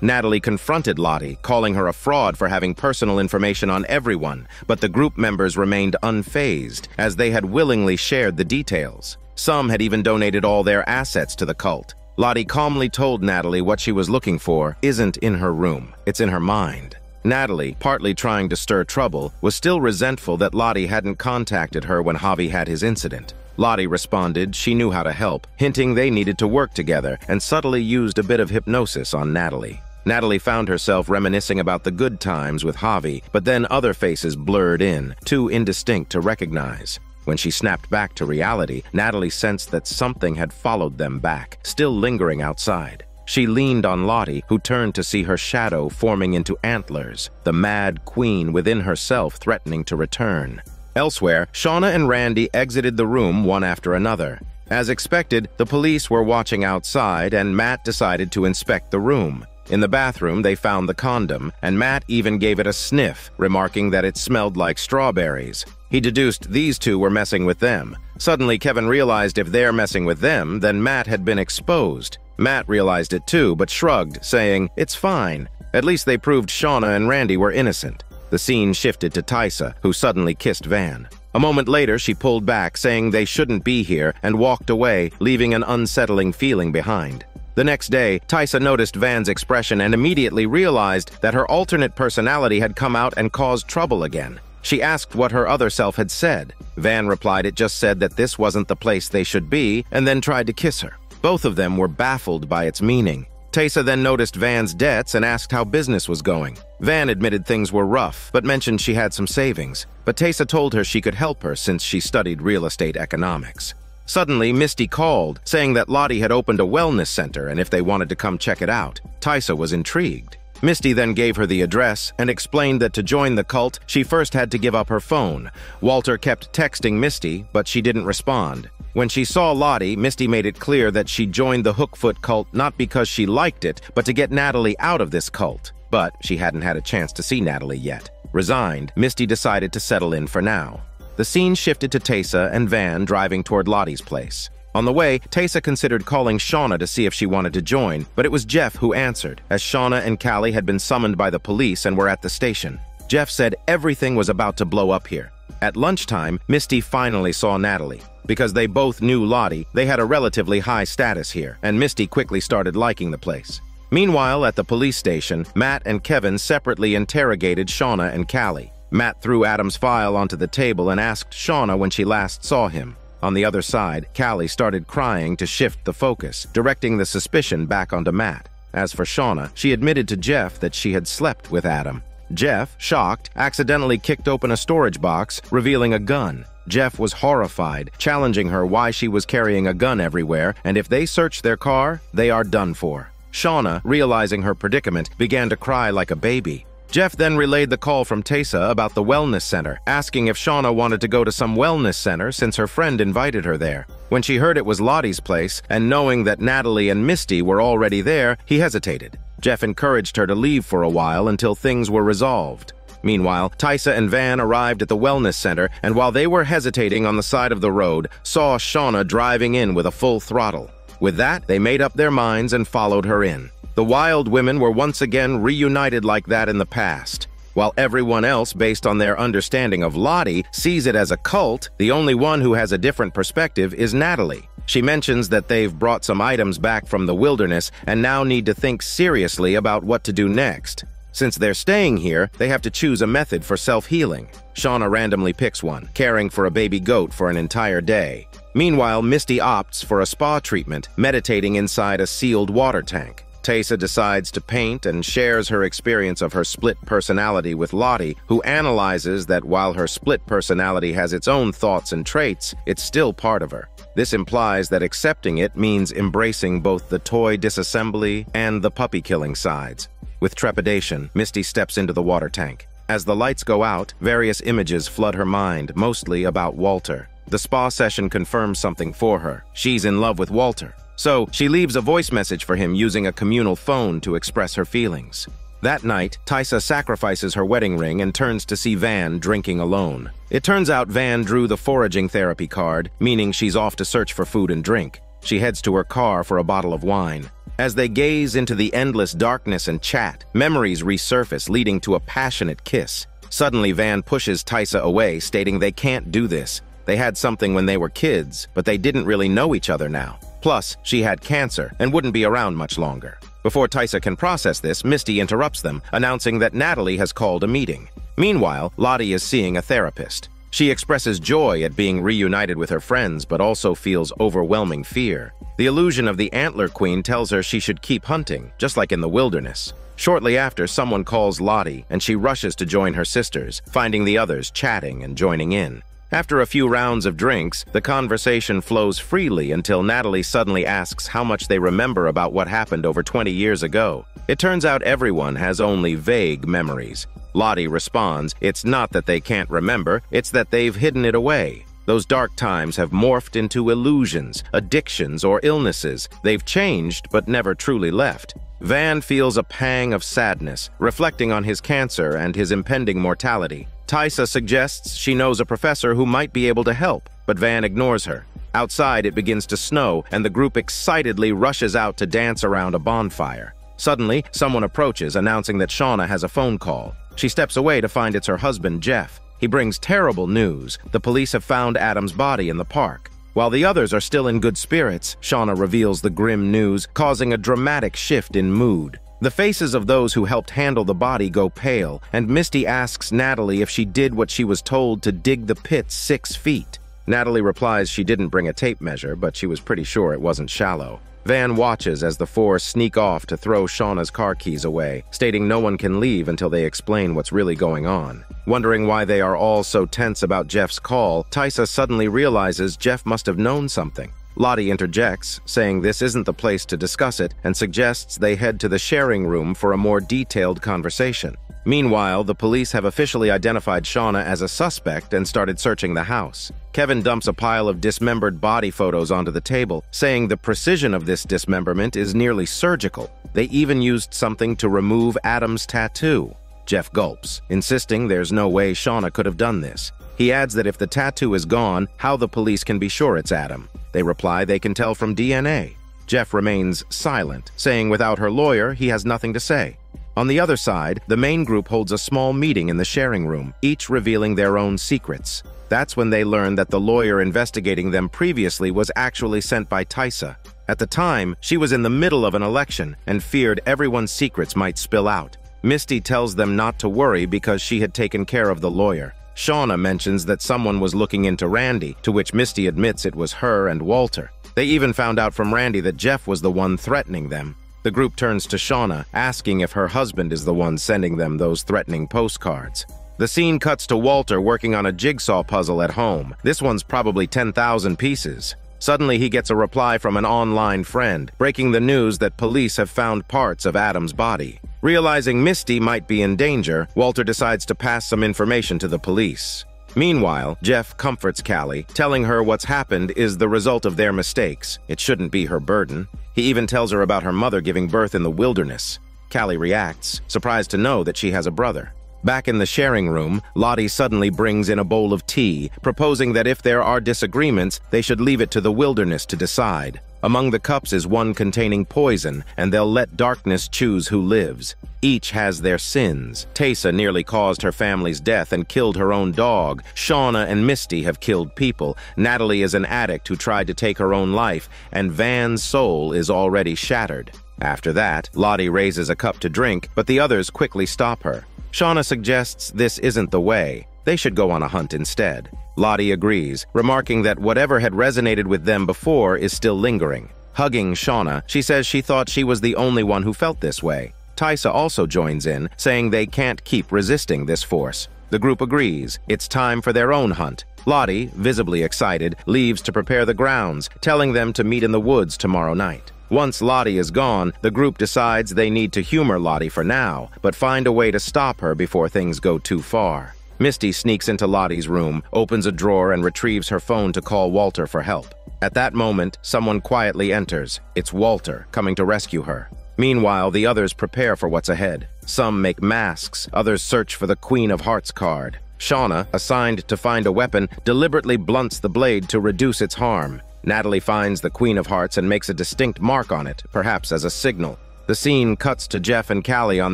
S1: Natalie confronted Lottie, calling her a fraud for having personal information on everyone, but the group members remained unfazed, as they had willingly shared the details. Some had even donated all their assets to the cult. Lottie calmly told Natalie what she was looking for isn't in her room, it's in her mind. Natalie, partly trying to stir trouble, was still resentful that Lottie hadn't contacted her when Javi had his incident. Lottie responded she knew how to help, hinting they needed to work together, and subtly used a bit of hypnosis on Natalie. Natalie found herself reminiscing about the good times with Javi, but then other faces blurred in, too indistinct to recognize. When she snapped back to reality, Natalie sensed that something had followed them back, still lingering outside. She leaned on Lottie, who turned to see her shadow forming into antlers, the mad queen within herself threatening to return. Elsewhere, Shauna and Randy exited the room one after another. As expected, the police were watching outside, and Matt decided to inspect the room. In the bathroom, they found the condom, and Matt even gave it a sniff, remarking that it smelled like strawberries. He deduced these two were messing with them. Suddenly, Kevin realized if they're messing with them, then Matt had been exposed. Matt realized it too, but shrugged, saying, "It's fine." At least they proved Shauna and Randy were innocent. The scene shifted to Tysa, who suddenly kissed Van. A moment later, she pulled back, saying they shouldn't be here, and walked away, leaving an unsettling feeling behind. The next day, Tysa noticed Van's expression and immediately realized that her alternate personality had come out and caused trouble again. She asked what her other self had said. Van replied it just said that this wasn't the place they should be, and then tried to kiss her. Both of them were baffled by its meaning. Tysa then noticed Van's debts and asked how business was going. Van admitted things were rough, but mentioned she had some savings. But Tysa told her she could help her since she studied real estate economics. Suddenly, Misty called, saying that Lottie had opened a wellness center and if they wanted to come check it out. Tysa was intrigued. Misty then gave her the address and explained that to join the cult, she first had to give up her phone. Walter kept texting Misty, but she didn't respond. When she saw Lottie, Misty made it clear that she joined the Hookfoot cult not because she liked it, but to get Natalie out of this cult. But she hadn't had a chance to see Natalie yet. Resigned, Misty decided to settle in for now. The scene shifted to Tysa and Van driving toward Lottie's place. On the way, Tysa considered calling Shauna to see if she wanted to join, but it was Jeff who answered, as Shauna and Callie had been summoned by the police and were at the station. Jeff said everything was about to blow up here. At lunchtime, Misty finally saw Natalie. Because they both knew Lottie, they had a relatively high status here, and Misty quickly started liking the place. Meanwhile, at the police station, Matt and Kevin separately interrogated Shauna and Callie. Matt threw Adam's file onto the table and asked Shauna when she last saw him. On the other side, Callie started crying to shift the focus, directing the suspicion back onto Matt. As for Shauna, she admitted to Jeff that she had slept with Adam. Jeff, shocked, accidentally kicked open a storage box, revealing a gun. Jeff was horrified, challenging her why she was carrying a gun everywhere, and if they search their car, they are done for. Shauna, realizing her predicament, began to cry like a baby. Jeff then relayed the call from Tysa about the wellness center, asking if Shauna wanted to go to some wellness center since her friend invited her there. When she heard it was Lottie's place, and knowing that Natalie and Misty were already there, he hesitated. Jeff encouraged her to leave for a while until things were resolved. Meanwhile, Tysa and Van arrived at the wellness center, and while they were hesitating on the side of the road, saw Shauna driving in with a full throttle. With that, they made up their minds and followed her in. The Wild women were once again reunited like that in the past. While everyone else, based on their understanding of Lottie, sees it as a cult, the only one who has a different perspective is Natalie. She mentions that they've brought some items back from the wilderness and now need to think seriously about what to do next. Since they're staying here, they have to choose a method for self-healing. Shauna randomly picks one, caring for a baby goat for an entire day. Meanwhile, Misty opts for a spa treatment, meditating inside a sealed water tank. Tysa decides to paint and shares her experience of her split personality with Lottie, who analyzes that while her split personality has its own thoughts and traits, it's still part of her. This implies that accepting it means embracing both the toy disassembly and the puppy-killing sides. With trepidation, Misty steps into the water tank. As the lights go out, various images flood her mind, mostly about Walter. The spa session confirms something for her. She's in love with Walter. So, she leaves a voice message for him using a communal phone to express her feelings. That night, Tysa sacrifices her wedding ring and turns to see Van drinking alone. It turns out Van drew the foraging therapy card, meaning she's off to search for food and drink. She heads to her car for a bottle of wine. As they gaze into the endless darkness and chat, memories resurface, leading to a passionate kiss. Suddenly, Van pushes Tysa away, stating they can't do this. They had something when they were kids, but they didn't really know each other now. Plus, she had cancer and wouldn't be around much longer. Before Tysa can process this, Misty interrupts them, announcing that Natalie has called a meeting. Meanwhile, Lottie is seeing a therapist. She expresses joy at being reunited with her friends, but also feels overwhelming fear. The illusion of the Antler Queen tells her she should keep hunting, just like in the wilderness. Shortly after, someone calls Lottie, and she rushes to join her sisters, finding the others chatting and joining in. After a few rounds of drinks, the conversation flows freely until Natalie suddenly asks how much they remember about what happened over 20 years ago. It turns out everyone has only vague memories. Lottie responds, it's not that they can't remember, it's that they've hidden it away. Those dark times have morphed into illusions, addictions, or illnesses. They've changed, but never truly left. Van feels a pang of sadness, reflecting on his cancer and his impending mortality. Tysa suggests she knows a professor who might be able to help, but Van ignores her. Outside, it begins to snow, and the group excitedly rushes out to dance around a bonfire. Suddenly, someone approaches, announcing that Shauna has a phone call. She steps away to find it's her husband, Jeff. He brings terrible news. The police have found Adam's body in the park. While the others are still in good spirits, Shauna reveals the grim news, causing a dramatic shift in mood. The faces of those who helped handle the body go pale, and Misty asks Natalie if she did what she was told to dig the pit 6 feet. Natalie replies she didn't bring a tape measure, but she was pretty sure it wasn't shallow. Van watches as the four sneak off to throw Shauna's car keys away, stating no one can leave until they explain what's really going on. Wondering why they are all so tense about Jeff's call, Tysa suddenly realizes Jeff must have known something. Lottie interjects, saying this isn't the place to discuss it, and suggests they head to the sharing room for a more detailed conversation. Meanwhile, the police have officially identified Shauna as a suspect and started searching the house. Kevin dumps a pile of dismembered body photos onto the table, saying the precision of this dismemberment is nearly surgical. They even used something to remove Adam's tattoo. Jeff gulps, insisting there's no way Shauna could have done this. He adds that if the tattoo is gone, how the police can be sure it's Adam. They reply they can tell from DNA. Jeff remains silent, saying without her lawyer, he has nothing to say. On the other side, the main group holds a small meeting in the sharing room, each revealing their own secrets. That's when they learn that the lawyer investigating them previously was actually sent by Tysa. At the time, she was in the middle of an election and feared everyone's secrets might spill out. Misty tells them not to worry because she had taken care of the lawyer. Shauna mentions that someone was looking into Randy, to which Misty admits it was her and Walter. They even found out from Randy that Jeff was the one threatening them. The group turns to Shauna, asking if her husband is the one sending them those threatening postcards. The scene cuts to Walter working on a jigsaw puzzle at home. This one's probably 10,000 pieces. Suddenly, he gets a reply from an online friend, breaking the news that police have found parts of Adam's body. Realizing Misty might be in danger, Walter decides to pass some information to the police. Meanwhile, Jeff comforts Callie, telling her what's happened is the result of their mistakes. It shouldn't be her burden. He even tells her about her mother giving birth in the wilderness. Callie reacts, surprised to know that she has a brother. Back in the sharing room, Lottie suddenly brings in a bowl of tea, proposing that if there are disagreements, they should leave it to the wilderness to decide. Among the cups is one containing poison, and they'll let darkness choose who lives. Each has their sins. Taysa nearly caused her family's death and killed her own dog. Shauna and Misty have killed people. Natalie is an addict who tried to take her own life, and Van's soul is already shattered. After that, Lottie raises a cup to drink, but the others quickly stop her. Shauna suggests this isn't the way. They should go on a hunt instead. Lottie agrees, remarking that whatever had resonated with them before is still lingering. Hugging Shauna, she says she thought she was the only one who felt this way. Taysa also joins in, saying they can't keep resisting this force. The group agrees. It's time for their own hunt. Lottie, visibly excited, leaves to prepare the grounds, telling them to meet in the woods tomorrow night. Once Lottie is gone, the group decides they need to humor Lottie for now, but find a way to stop her before things go too far. Misty sneaks into Lottie's room, opens a drawer, and retrieves her phone to call Walter for help. At that moment, someone quietly enters. It's Walter, coming to rescue her. Meanwhile, the others prepare for what's ahead. Some make masks, others search for the Queen of Hearts card. Shauna, assigned to find a weapon, deliberately blunts the blade to reduce its harm. Natalie finds the Queen of Hearts and makes a distinct mark on it, perhaps as a signal. The scene cuts to Jeff and Callie on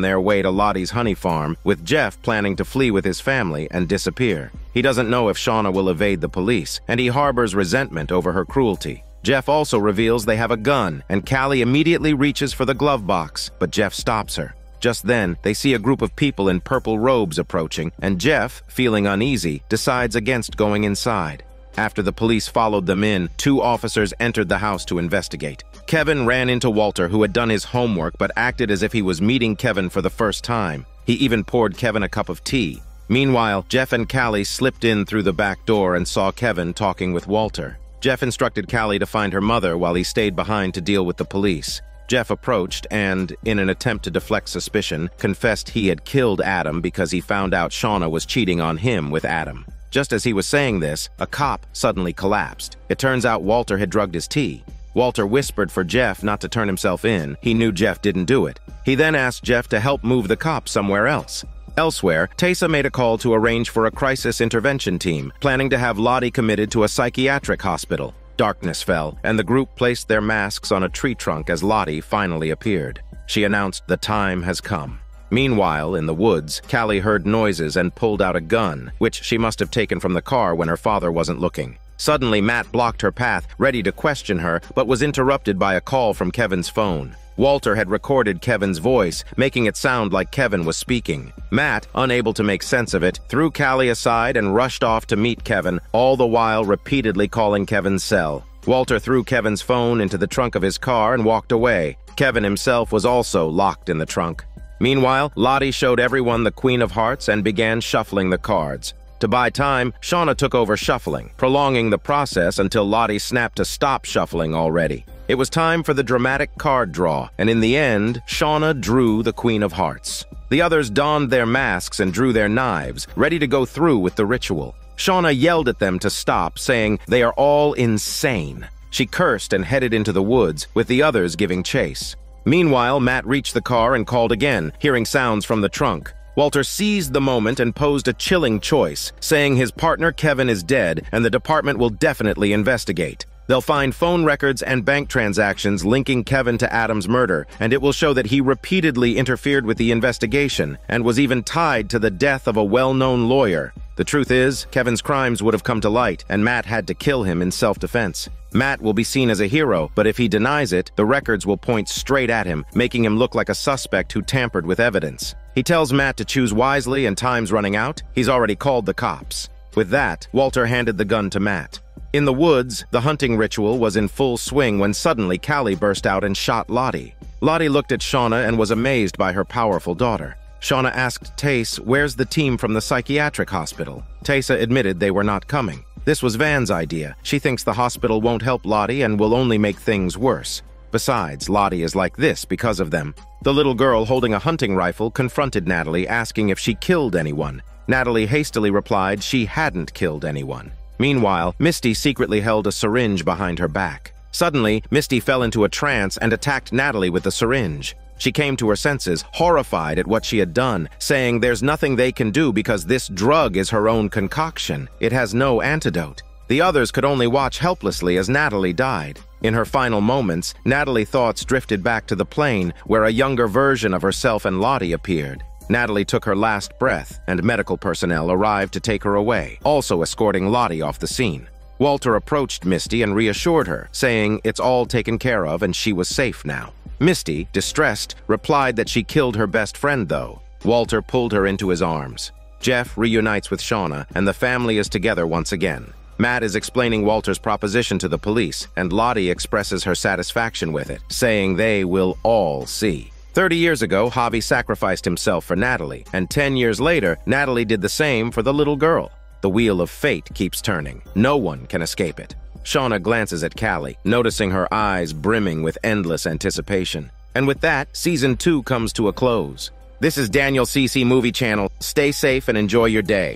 S1: their way to Lottie's honey farm, with Jeff planning to flee with his family and disappear. He doesn't know if Shauna will evade the police, and he harbors resentment over her cruelty. Jeff also reveals they have a gun, and Callie immediately reaches for the glove box, but Jeff stops her. Just then, they see a group of people in purple robes approaching, and Jeff, feeling uneasy, decides against going inside. After the police followed them in, 2 officers entered the house to investigate. Kevin ran into Walter, who had done his homework but acted as if he was meeting Kevin for the first time. He even poured Kevin a cup of tea. Meanwhile, Jeff and Callie slipped in through the back door and saw Kevin talking with Walter. Jeff instructed Callie to find her mother while he stayed behind to deal with the police. Jeff approached and, in an attempt to deflect suspicion, confessed he had killed Adam because he found out Shauna was cheating on him with Adam. Just as he was saying this, a cop suddenly collapsed. It turns out Walter had drugged his tea. Walter whispered for Jeff not to turn himself in. He knew Jeff didn't do it. He then asked Jeff to help move the cops somewhere else. Elsewhere, Taysa made a call to arrange for a crisis intervention team, planning to have Lottie committed to a psychiatric hospital. Darkness fell, and the group placed their masks on a tree trunk as Lottie finally appeared. She announced the time has come. Meanwhile, in the woods, Callie heard noises and pulled out a gun, which she must have taken from the car when her father wasn't looking. Suddenly, Matt blocked her path, ready to question her, but was interrupted by a call from Kevin's phone. Walter had recorded Kevin's voice, making it sound like Kevin was speaking. Matt, unable to make sense of it, threw Callie aside and rushed off to meet Kevin, all the while repeatedly calling Kevin's cell. Walter threw Kevin's phone into the trunk of his car and walked away. Kevin himself was also locked in the trunk. Meanwhile, Lottie showed everyone the Queen of Hearts and began shuffling the cards. To buy time, Shauna took over shuffling, prolonging the process until Lottie snapped to stop shuffling already. It was time for the dramatic card draw, and in the end, Shauna drew the Queen of Hearts. The others donned their masks and drew their knives, ready to go through with the ritual. Shauna yelled at them to stop, saying they are all insane. She cursed and headed into the woods, with the others giving chase. Meanwhile, Matt reached the car and called again, hearing sounds from the trunk. Walter seized the moment and posed a chilling choice, saying his partner Kevin is dead and the department will definitely investigate. They'll find phone records and bank transactions linking Kevin to Adam's murder, and it will show that he repeatedly interfered with the investigation and was even tied to the death of a well-known lawyer. The truth is, Kevin's crimes would have come to light, and Matt had to kill him in self-defense. Matt will be seen as a hero, but if he denies it, the records will point straight at him, making him look like a suspect who tampered with evidence. He tells Matt to choose wisely and time's running out. He's already called the cops. With that, Walter handed the gun to Matt. In the woods, the hunting ritual was in full swing when suddenly Callie burst out and shot Lottie. Lottie looked at Shauna and was amazed by her powerful daughter. Shauna asked Taysa, where's the team from the psychiatric hospital? Taysa admitted they were not coming. This was Van's idea. She thinks the hospital won't help Lottie and will only make things worse. Besides, Lottie is like this because of them. The little girl holding a hunting rifle confronted Natalie, asking if she killed anyone. Natalie hastily replied she hadn't killed anyone. Meanwhile, Misty secretly held a syringe behind her back. Suddenly, Misty fell into a trance and attacked Natalie with the syringe. She came to her senses, horrified at what she had done, saying there's nothing they can do because this drug is her own concoction. It has no antidote. The others could only watch helplessly as Natalie died. In her final moments, Natalie's thoughts drifted back to the plane, where a younger version of herself and Lottie appeared. Natalie took her last breath, and medical personnel arrived to take her away, also escorting Lottie off the scene. Walter approached Misty and reassured her, saying it's all taken care of and she was safe now. Misty, distressed, replied that she killed her best friend, though. Walter pulled her into his arms. Jeff reunites with Shauna, and the family is together once again. Matt is explaining Walter's proposition to the police, and Lottie expresses her satisfaction with it, saying they will all see. 30 years ago, Javi sacrificed himself for Natalie, and 10 years later, Natalie did the same for the little girl. The wheel of fate keeps turning. No one can escape it. Shauna glances at Callie, noticing her eyes brimming with endless anticipation. And with that, Season 2 comes to a close. This is Daniel CC Movie Channel. Stay safe and enjoy your day.